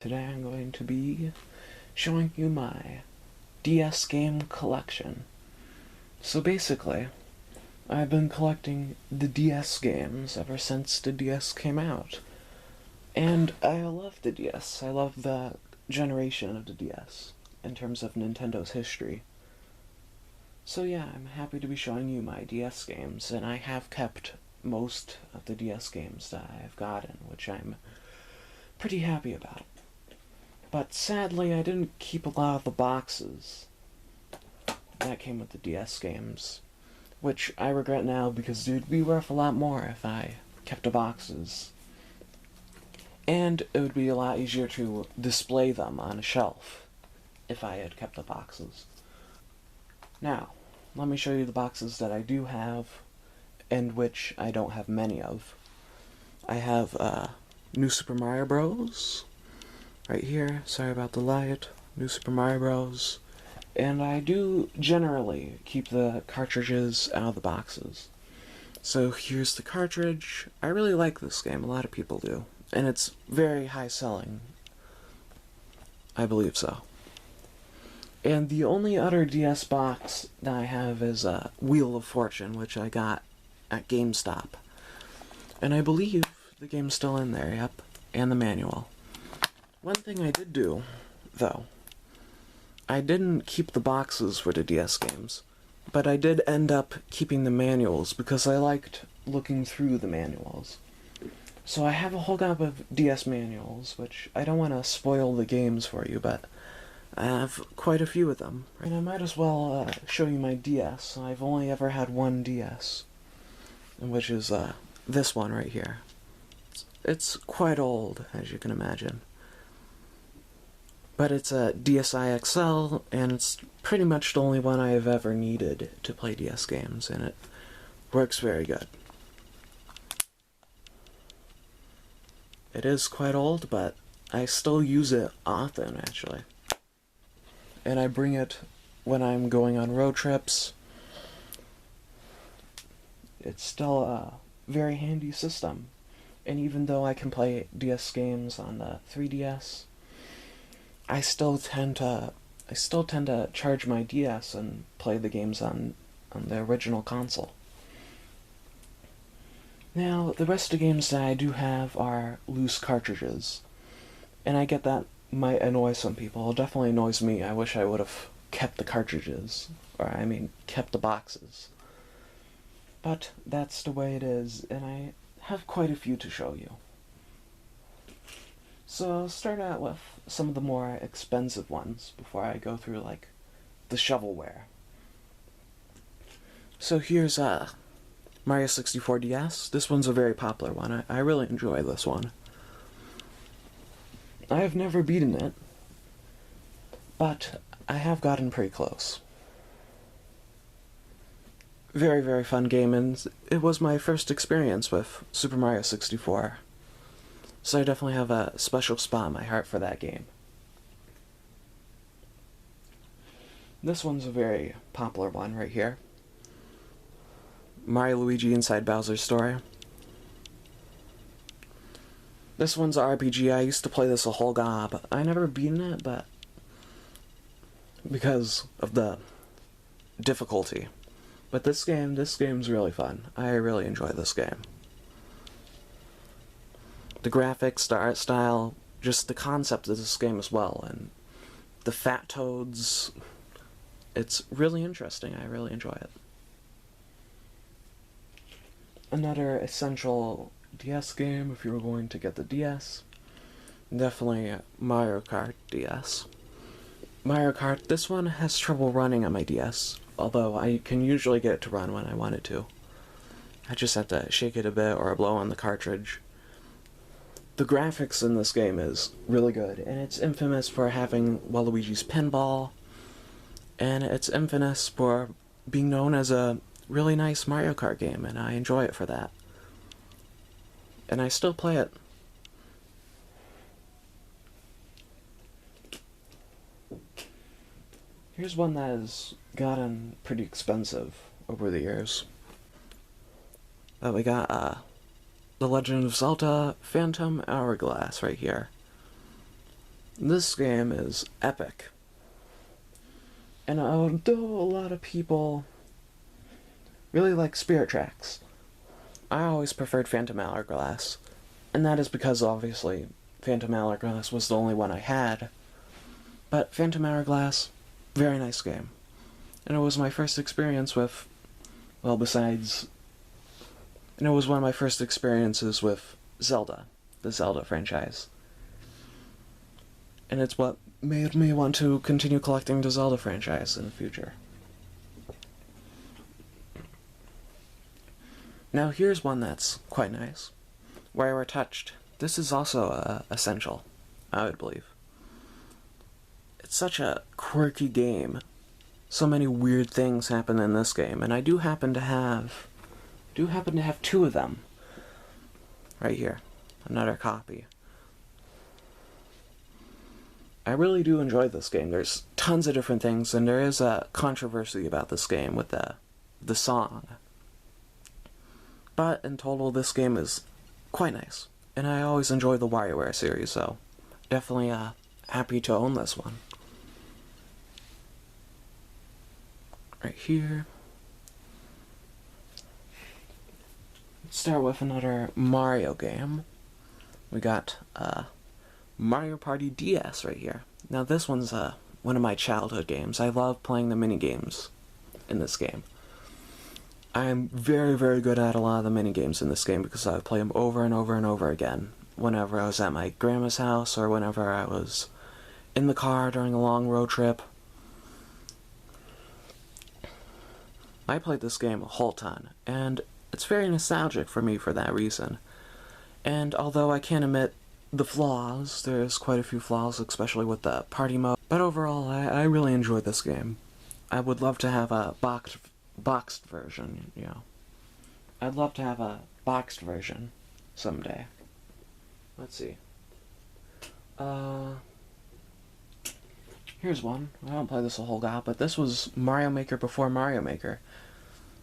Today I'm going to be showing you my DS game collection. So basically, I've been collecting the DS games ever since the DS came out. And I love the DS. I love the generation of the DS in terms of Nintendo's history. So yeah, I'm happy to be showing you my DS games, and I have kept most of the DS games that I have gotten, which I'm pretty happy about. But sadly, I didn't keep a lot of the boxes that came with the DS games, which I regret now because it would be worth a lot more if I kept the boxes. And it would be a lot easier to display them on a shelf if I had kept the boxes. Now, let me show you the boxes that I do have and which I don't have many of. I have New Super Mario Bros. Right here, sorry about the light, New Super Mario Bros. And I do generally keep the cartridges out of the boxes. So here's the cartridge. I really like this game, a lot of people do. And it's very high selling. I believe so. And the only other DS box that I have is Wheel of Fortune, which I got at GameStop. And I believe the game's still in there, yep, and the manual. One thing I did do, though, I didn't keep the boxes for the DS games, but I did end up keeping the manuals because I liked looking through the manuals. So I have a whole gobs of DS manuals, which I don't want to spoil the games for you, but I have quite a few of them. And I might as well show you my DS. I've only ever had one DS, which is this one right here. It's quite old, as you can imagine. But it's a DSi XL, and it's pretty much the only one I have ever needed to play DS games, and it works very good. It is quite old, but I still use it often, actually. And I bring it when I'm going on road trips. It's still a very handy system. And even though I can play DS games on the 3DS, I still tend to charge my DS and play the games on the original console. Now, the rest of the games that I do have are loose cartridges. And I get that might annoy some people. It definitely annoys me. I wish I would have kept the cartridges. Or, I mean, kept the boxes. But that's the way it is, and I have quite a few to show you. So I'll start out with some of the more expensive ones before I go through, like, the shovelware. So here's Mario 64 DS. This one's a very popular one. I really enjoy this one. I have never beaten it, but I have gotten pretty close. Very, very fun game, and it was my first experience with Super Mario 64. So I definitely have a special spot in my heart for that game. This one's a very popular one right here. Mario Luigi Inside Bowser's Story. This one's an RPG. I used to play this a whole gob. I never beaten it, but because of the difficulty. But this game's really fun. I really enjoy this game. The graphics, the art style, just the concept of this game as well, and the fat toads. It's really interesting. I really enjoy it. Another essential DS game, if you were going to get the DS, definitely Mario Kart DS. Mario Kart, this one has trouble running on my DS, although I can usually get it to run when I want it to. I just have to shake it a bit or blow on the cartridge. The graphics in this game is really good, and it's infamous for having Waluigi's Pinball, and it's infamous for being known as a really nice Mario Kart game, and I enjoy it for that. And I still play it. Here's one that has gotten pretty expensive over the years. We got The Legend of Zelta Phantom Hourglass right here. This game is epic. And although a lot of people really like Spirit Tracks, I always preferred Phantom Hourglass. And that is because, obviously, Phantom Hourglass was the only one I had. But Phantom Hourglass, very nice game. And it was my first experience with, well, besides... And it was one of my first experiences with Zelda, the Zelda franchise. And it's what made me want to continue collecting the Zelda franchise in the future. Now here's one that's quite nice. Wario Touched. This is also essential, I would believe. It's such a quirky game. So many weird things happen in this game, and I do happen to have two of them. Right here. Another copy. I really do enjoy this game. There's tons of different things, and there is a controversy about this game with the song. But in total, this game is quite nice. And I always enjoy the WarioWare series, so definitely happy to own this one. Right here. Let's start with another Mario game. We got Mario Party DS right here. Now this one's one of my childhood games. I love playing the mini-games in this game. I'm very, very good at a lot of the mini-games in this game because I would play them over and over and over again whenever I was at my grandma's house or whenever I was in the car during a long road trip. I played this game a whole ton, and it's very nostalgic for me for that reason. And although I can't admit the flaws, there's quite a few flaws, especially with the party mode, but overall I really enjoyed this game. I would love to have a boxed version, you know. I'd love to have a boxed version someday. Let's see. Here's one. I don't play this a whole lot, but this was Mario Maker before Mario Maker.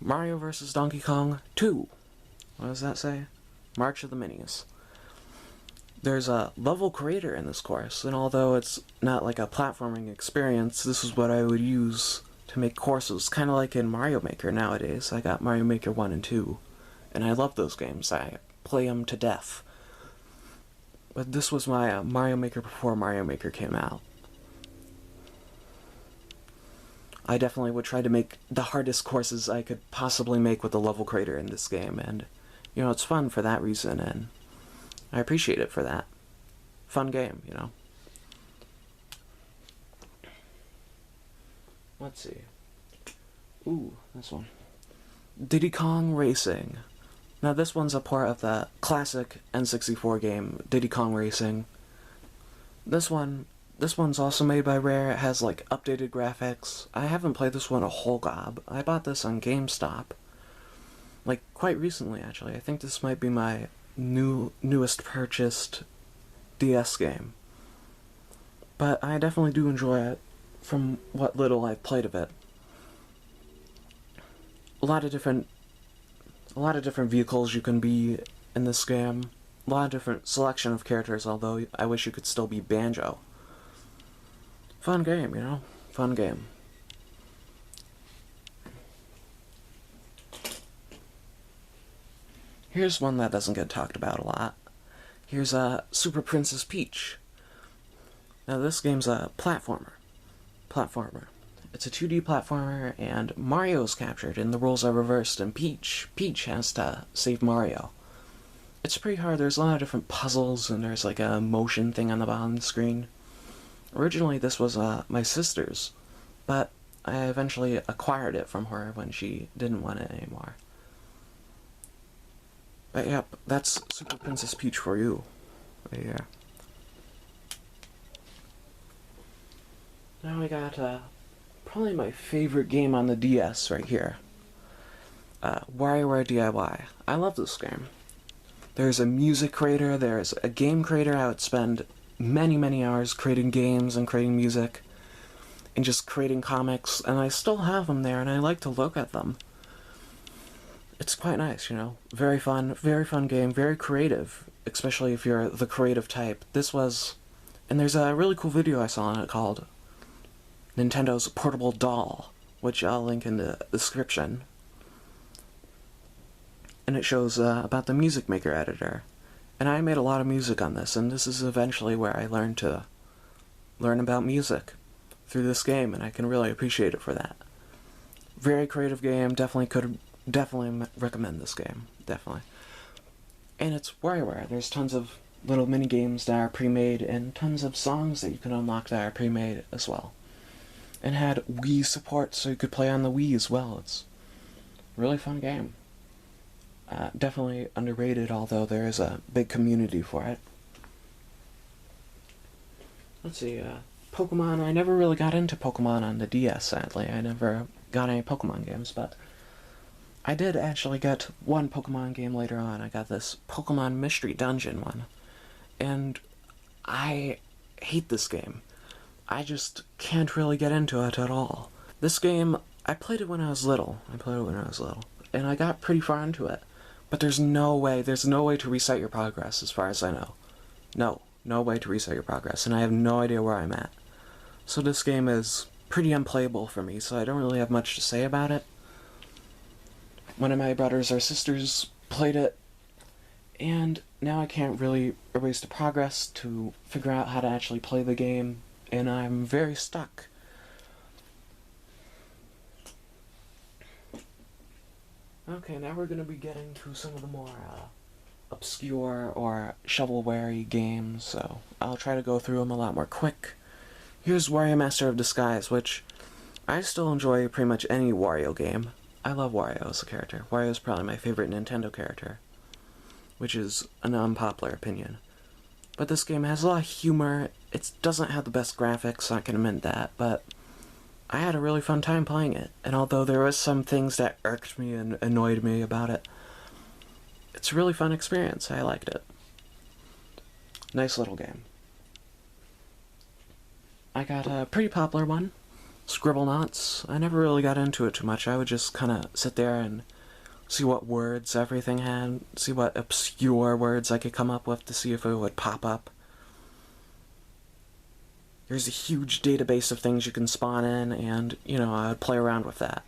Mario vs. Donkey Kong 2. What does that say? March of the Minis. There's a level creator in this course, and although it's not like a platforming experience, this is what I would use to make courses, kind of like in Mario Maker nowadays. I got Mario Maker 1 and 2, and I love those games. I play them to death. But this was my Mario Maker before Mario Maker came out. I definitely would try to make the hardest courses I could possibly make with the level creator in this game, and, you know, it's fun for that reason, and I appreciate it for that. Fun game, you know. Let's see. Ooh, this one. Diddy Kong Racing. Now this one's a part of the classic N64 game, Diddy Kong Racing. This one's also made by Rare. It has, like, updated graphics. I haven't played this one a whole gob. I bought this on GameStop. Like, quite recently, actually. I think this might be my newest purchased DS game. But I definitely do enjoy it from what little I've played of it. A lot of different vehicles you can be in this game. A lot of different selection of characters, although I wish you could still be Banjo. Fun game, you know? Fun game. Here's one that doesn't get talked about a lot. Here's Super Princess Peach. Now this game's a platformer. It's a 2D platformer, and Mario's captured, and the roles are reversed, and Peach has to save Mario. It's pretty hard. There's a lot of different puzzles, and there's like a motion thing on the bottom of the screen. Originally this was my sister's, but I eventually acquired it from her when she didn't want it anymore. But yep, that's Super Princess Peach for you. Right here. Now we got probably my favorite game on the DS right here. WarioWare DIY. I love this game. There's a music creator, there's a game creator. I would spend many hours creating games and creating music and just creating comics, and I still have them there, and I like to look at them. It's quite nice, you know. Very fun game, very creative, especially if you're the creative type. This was And there's a really cool video I saw on it called Nintendo's Portable Doll, which I'll link in the description. And it shows about the Music Maker editor. And I made a lot of music on this, and this is eventually where I learned to learn about music through this game, and I can really appreciate it for that. Very creative game, definitely recommend this game, definitely. And it's WarioWare. There's tons of little mini games that are pre-made, and tons of songs that you can unlock that are pre-made as well. And had Wii support, so you could play on the Wii as well. It's a really fun game. Definitely underrated, although there is a big community for it. Let's see, Pokemon. I never really got into Pokemon on the DS, sadly. I never got any Pokemon games, but I did actually get one Pokemon game later on. I got this Pokemon Mystery Dungeon one. And I hate this game. I just can't really get into it at all. This game, I played it when I was little. And I got pretty far into it. But there's no way to reset your progress, as far as I know. No way to reset your progress, and I have no idea where I'm at. So this game is pretty unplayable for me, so I don't really have much to say about it. One of my brothers or sisters played it, and now I can't really erase the progress to figure out how to actually play the game, and I'm very stuck. Okay, now we're going to be getting to some of the more obscure or shovelware-y games, so I'll try to go through them a lot more quick. Here's Wario Master of Disguise, which I still enjoy pretty much any Wario game. I love Wario as a character. Wario is probably my favorite Nintendo character, which is an unpopular opinion. But this game has a lot of humor. It doesn't have the best graphics, I can admit that, but I had a really fun time playing it, and although there was some things that irked me and annoyed me about it, it's a really fun experience. I liked it. Nice little game. I got a pretty popular one, Scribblenauts. I never really got into it too much. I would just kind of sit there and see what words everything had, see what obscure words I could come up with to see if it would pop up. There's a huge database of things you can spawn in, and, you know, I would play around with that.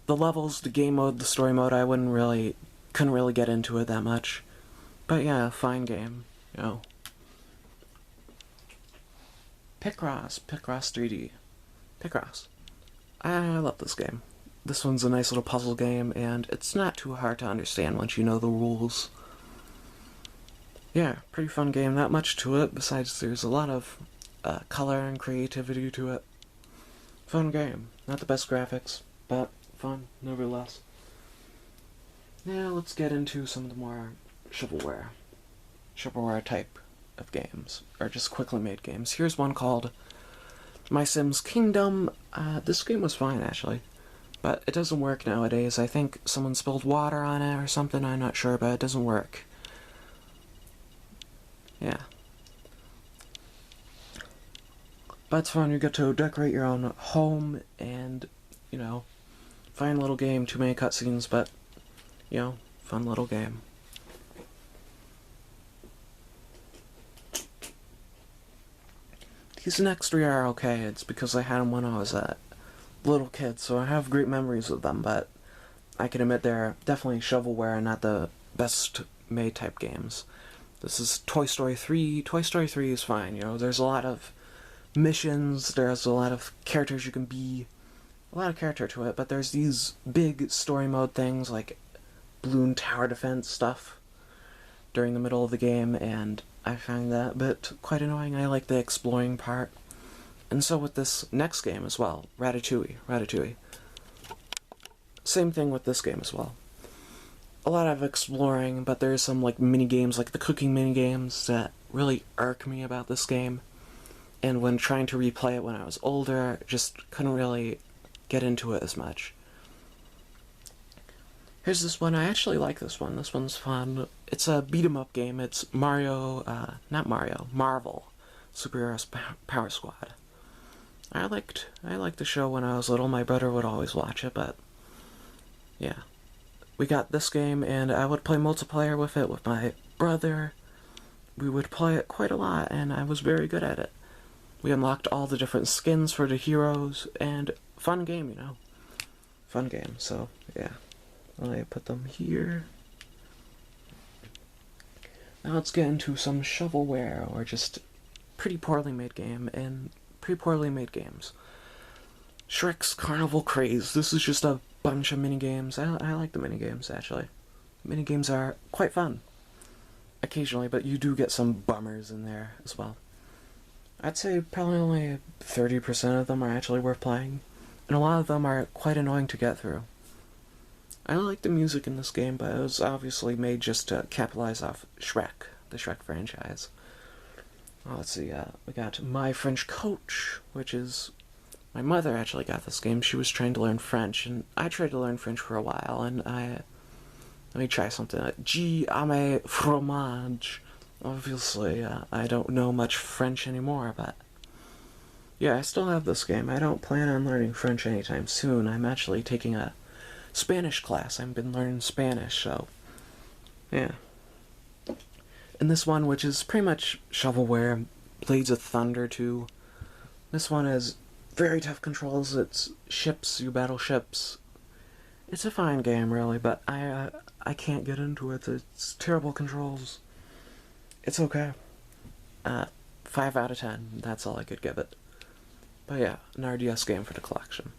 The levels, the game mode, the story mode, I couldn't really get into it that much. But yeah, fine game, you know. Picross 3D. Picross. I love this game. This one's a nice little puzzle game, and it's not too hard to understand once you know the rules. Yeah, pretty fun game, not much to it, besides there's a lot of color and creativity to it. Fun game. Not the best graphics, but fun, nevertheless. Now let's get into some of the more shovelware type of games, or just quickly made games. Here's one called My Sims Kingdom. This game was fine, actually, but it doesn't work nowadays. I think someone spilled water on it or something, I'm not sure, but it doesn't work. Yeah. But it's fun, you get to decorate your own home and, you know, fine little game, too many cutscenes, but, you know, fun little game. These next three are okay. It's because I had them when I was a little kid, so I have great memories of them, but I can admit they're definitely shovelware and not the best made type games. This is Toy Story 3. Toy Story 3 is fine, you know, there's a lot of missions, there's a lot of characters you can be, a lot of character to it, but there's these big story mode things like balloon tower defense stuff during the middle of the game, and I find that a bit quite annoying. I like the exploring part. And so with this next game as well, Ratatouille. Same thing with this game as well. A lot of exploring, but there's some like mini games, like the cooking mini games, that really irk me about this game. And when trying to replay it when I was older, just couldn't really get into it as much. Here's this one. I actually like this one. This one's fun. It's a beat-em-up game. It's Marvel Superheroes Power Squad. I liked the show when I was little. My brother would always watch it, but yeah. We got this game, and I would play multiplayer with it with my brother, we would play it quite a lot, and I was very good at it. We unlocked all the different skins for the heroes, and fun game, you know. Fun game, so, yeah. I put them here. Now let's get into some shovelware, or just pretty poorly made game, and pretty poorly made games. Shrek's Carnival Craze. This is just a bunch of minigames. I like the minigames, actually. Minigames are quite fun. Occasionally, but you do get some bummers in there as well. I'd say probably only 30% of them are actually worth playing, and a lot of them are quite annoying to get through. I like the music in this game, but it was obviously made just to capitalize off Shrek, the Shrek franchise. Oh, let's see, we got My French Coach, which is... My mother actually got this game. She was trying to learn French, and I tried to learn French for a while, and let me try something. G ame fromage. Obviously, I don't know much French anymore, but... Yeah, I still have this game. I don't plan on learning French anytime soon. I'm actually taking a Spanish class. I've been learning Spanish, so... Yeah. And this one, which is pretty much shovelware, Blades of Thunder 2. This one has very tough controls. It's ships, you battle ships. It's a fine game, really, but I can't get into it. It's terrible controls. It's okay. 5 out of 10. That's all I could give it. But yeah, an RDS game for the collection.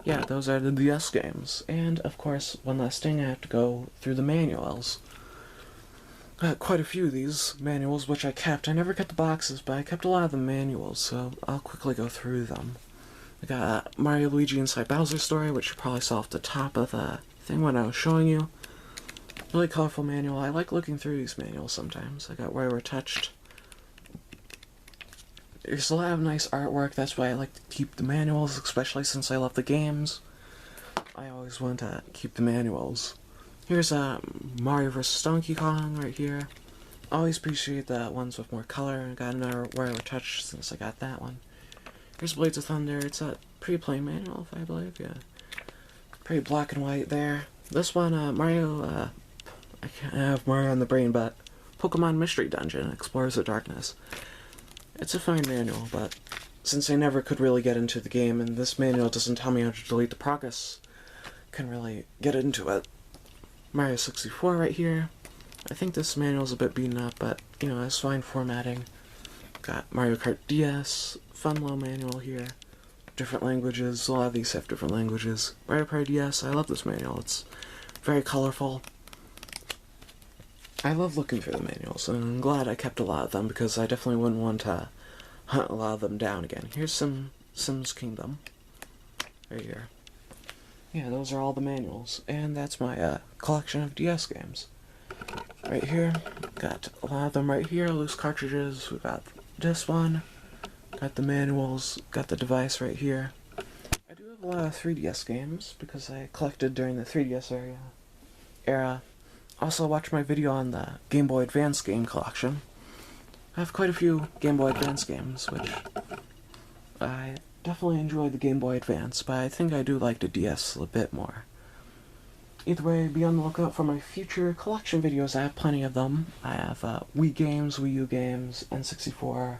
Yeah, those are the DS games. And, of course, one last thing, I have to go through the manuals. Quite a few of these manuals, which I kept. I never kept the boxes, but I kept a lot of the manuals, so I'll quickly go through them. I got Mario, Luigi Inside Bowser's Story, which you probably saw off the top of the thing when I was showing you. Really colorful manual. I like looking through these manuals sometimes. I got Wario Touched. There's a lot of nice artwork. That's why I like to keep the manuals, especially since I love the games. I always want to keep the manuals. Here's Mario vs. Donkey Kong right here. Always appreciate the ones with more color. I got another Wario Touch since I got that one. Here's Blades of Thunder. It's a pretty plain manual, if I believe, yeah. Pretty black and white there. This one, Mario, I can't have Mario on the brain, but Pokemon Mystery Dungeon, Explorers of Darkness. It's a fine manual, but since I never could really get into the game, and this manual doesn't tell me how to delete the progress, I can really get into it. Mario 64 right here. I think this manual's a bit beaten up, but, you know, it's fine formatting. Got Mario Kart DS, fun little manual here. Different languages, a lot of these have different languages. Mario Kart DS, I love this manual. It's very colorful. I love looking through the manuals, and I'm glad I kept a lot of them, because I definitely wouldn't want to hunt a lot of them down again. Here's some Sims Kingdom. Right here. Yeah, those are all the manuals, and that's my collection of DS games. Right here, got a lot of them right here, loose cartridges. We got this one, got the manuals, got the device right here. I do have a lot of 3DS games, because I collected during the 3DS era. Also, watch my video on the Game Boy Advance game collection. I have quite a few Game Boy Advance games, which I definitely enjoy the Game Boy Advance, but I think I do like the DS a bit more. Either way, be on the lookout for my future collection videos. I have plenty of them. I have Wii games, Wii U games, N64,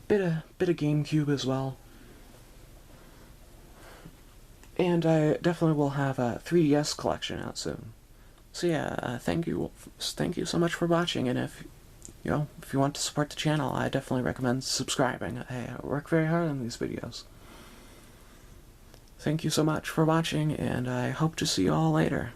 bit of GameCube as well. And I definitely will have a 3DS collection out soon. So yeah, thank you so much for watching, and if you want to support the channel, I definitely recommend subscribing. I work very hard on these videos. Thank you so much for watching, and I hope to see you all later.